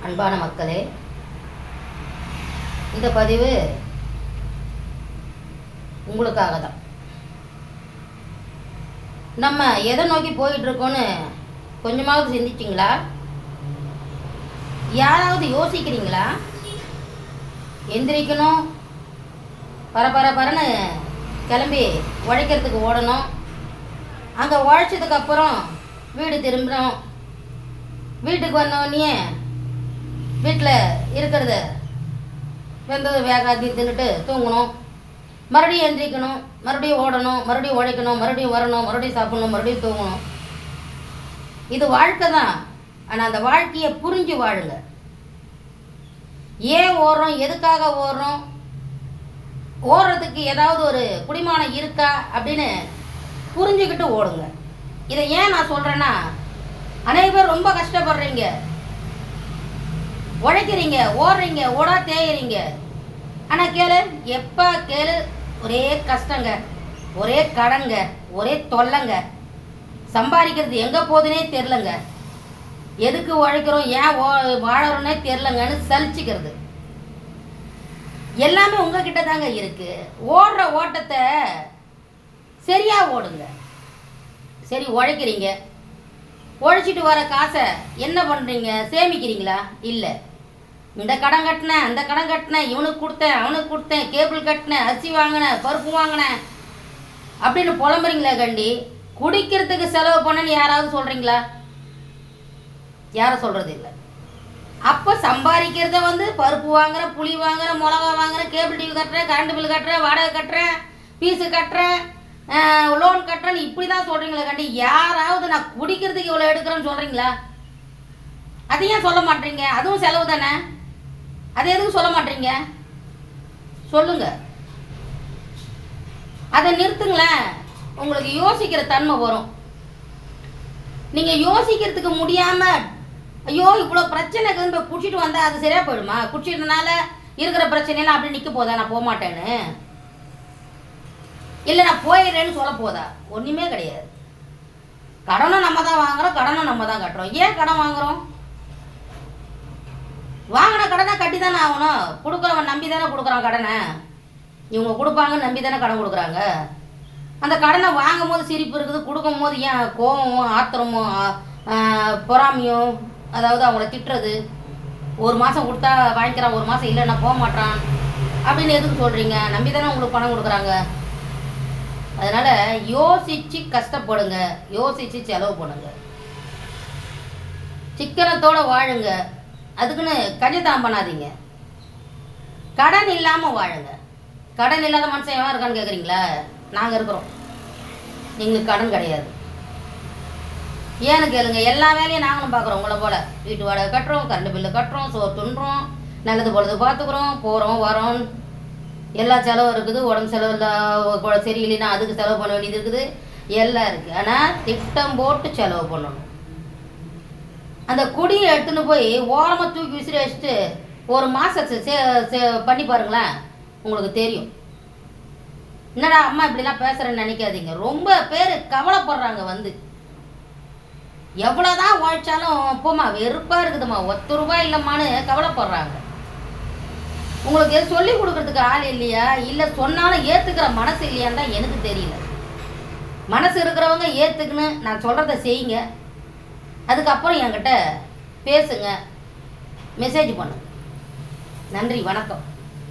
அன்பான மக்களே, இந்த பதிவு உங்களுக்காக தான். நம்ம எதை நோக்கி போயிட்டுருக்கோன்னு கொஞ்சமாவது சிந்திச்சிங்களா? யாராவது யோசிக்கிறீங்களா? எந்திரிக்கணும், பரபரன்னு கிளம்பி உழைக்கிறதுக்கு ஓடணும், அங்கே உழைச்சதுக்கப்புறம் வீடு திரும்பணும், வீட்டுக்கு வந்தோடனே வீட்டில் இருக்கிறத வெந்தது வேகாத்தி தின்னுட்டு தூங்கணும், மறுபடியும் எந்திரிக்கணும், மறுபடியும் ஓடணும், மறுபடியும் உழைக்கணும், மறுபடியும் வரணும், மறுபடியும் சாப்பிடணும், மறுபடியும் தூங்கணும். இது வாழ்க்கை தான். ஆனால் அந்த வாழ்க்கையை புரிஞ்சு வாழுங்க. ஏன் ஓடுறோம், எதுக்காக ஓடுறோம், ஓடுறதுக்கு ஏதாவது ஒரு குடிமானம் இருக்கா அப்படின்னு புரிஞ்சுக்கிட்டு ஓடுங்க. இதை ஏன் நான் சொல்கிறேன்னா, அனைவரும் ரொம்ப கஷ்டப்படுறீங்க, உழைக்கிறீங்க, ஓடுறீங்க, ஓடா தேயுறீங்க. ஆனால் கேளு, எப்போ கேளு, ஒரே கஷ்டங்க, ஒரே கடங்க, ஒரே தொல்லைங்க. சம்பாதிக்கிறது எங்கே போகுதுன்னே தெரிலங்க, எதுக்கு உழைக்கிறோம், ஏன் வாழறோன்னே தெரிலங்கன்னு சலிச்சுக்கிறது. எல்லாமே உங்ககிட்ட தாங்க இருக்கு. ஓடுற ஓட்டத்தை சரியா ஓடுங்க. சரி, உழைக்கிறீங்க, உழைச்சிட்டு வர காசை என்ன பண்ணுறீங்க? சேமிக்கிறீங்களா? இல்லை. இந்த கடன் கட்டினேன், அந்த கடன் கட்டினேன், இவனுக்கு கொடுத்தேன், அவனுக்கு கொடுத்தேன், கேபிள் கட்டினேன், அரிசி வாங்கினேன், பருப்பு வாங்கினேன் அப்படின்னு புலம்புறீங்களா கண்டி? குடிக்கிறதுக்கு செலவு பண்ணன்னு யாராவது சொல்கிறீங்களா? யாரும் சொல்கிறது இல்லை. அப்போ சம்பாதிக்கிறத பருப்பு வாங்குறேன், புளி வாங்குறேன், மிளகா வாங்குறேன், கேபிள் டிவி கட்டுறேன், கரண்ட் பில் கட்டுறேன், வாடகை கட்டுறேன், ஃபீஸு கட்டுறேன், லோன் கட்டுறேன்னு இப்படி தான் சொல்கிறீங்களா கண்டி? யாராவது நான் குடிக்கிறதுக்கு இவ்வளோ எடுக்கிறேன்னு சொல்கிறீங்களா? அதையும் சொல்ல மாட்டீங்க. அதுவும் செலவு தானே, அது எதுவும் சொல்ல மாட்டீங்க? சொல்லுங்க, அதை நிறுத்துங்களேன். உங்களுக்கு யோசிக்கிற தன்மை வரும். நீங்கள் யோசிக்கிறதுக்கு முடியாமல், ஐயோ இவ்வளோ பிரச்சனைக்கு இப்போ குடிச்சிட்டு வந்தால் அது சரியாக போயிடுமா? குடிச்சிட்டனால இருக்கிற பிரச்சனையெல்லாம் அப்படி நிற்க போதா? நான் போக மாட்டேன்னு, இல்லை நான் போயிடுறேன்னு சொல்ல போதா? ஒன்றுமே கிடையாது. கடனும் நம்ம தான் வாங்குகிறோம், கடனும் நம்ம தான் கட்டுறோம். ஏன் கடன் வாங்குகிறோம்? வாங்கின கடனை கட்டி தானே ஆகணும். கொடுக்குறவன் நம்பி தானே கொடுக்குறான் கடனை. இவங்க கொடுப்பாங்கன்னு நம்பி தானே கடன் கொடுக்குறாங்க. அந்த கடனை வாங்கும் போது சிரிப்பு இருக்குது, கொடுக்கும் போது ஏன் கோபமும் ஆத்திரமும் பொறாமையும், அதாவது அவங்கள திட்டுறது. ஒரு மாதம் கொடுத்தா வாங்கிக்கிறான், ஒரு மாதம் இல்லைன்னா போக மாட்டான் அப்படின்னு எதுக்கு சொல்கிறீங்க? நம்பி தானே உங்களுக்கு பணம் கொடுக்குறாங்க. அதனால் யோசித்து கஷ்டப்படுங்க, யோசித்து செலவு பண்ணுங்க, சிக்கனத்தோடு வாழுங்க. அதுக்குன்னு கஞ்சத்தனம் பண்ணாதீங்க. கடன் இல்லாமல் வாழுங்க. கடன் இல்லாத மனுஷன் எவன் இருக்கான்னு கேட்குறீங்களா? நாங்கள் இருக்கிறோம், எங்களுக்கு கடன் கிடையாது. ஏன்னு கேளுங்க, எல்லா வேலையும் நாங்களும் பார்க்குறோம் உங்களை போல். வீட்டு வாடகை கட்டுறோம், கரண்ட் பில்லு கட்டுறோம், சோறு துண்டுறோம், நல்லது பொழுது பார்த்துக்குறோம், போகிறோம் வரோம், எல்லா செலவும் இருக்குது. உடம்பு செலவு சரியில்லைன்னா அதுக்கு செலவு பண்ண வேண்டியது இருக்குது, எல்லாம் இருக்குது. ஆனால் திட்டம் போட்டு செலவு பண்ணணும். அந்த குடியை எடுத்துன்னு போய் ஓரமாக தூக்கி விசிறி வச்சுட்டு ஒரு மாதத்தை பண்ணி பாருங்களேன், உங்களுக்கு தெரியும். என்னடா அம்மா இப்படிலாம் பேசுகிறேன்னு நினைக்காதீங்க. ரொம்ப பேர் கவலைப்படுறாங்க. எவ்வளோதான் உழைச்சாலும் போமா வெறுப்பாக இருக்குதும்மா, 10 ரூபாய் இல்லைம்மான்னு கவலைப்படுறாங்க. உங்களுக்கு சொல்லி கொடுக்கறதுக்கு ஆள் இல்லையா, இல்லை சொன்னாலும் ஏற்றுக்கிற மனசு இல்லையான்னு தான் எனக்கு தெரியல. மனசு இருக்கிறவங்க ஏற்றுக்குன்னு நான் சொல்கிறத செய்யுங்க. அதுக்கப்புறம் என்கிட்ட பேசுங்க, மெசேஜ் பண்ணுங்க. நன்றி, வணக்கம்.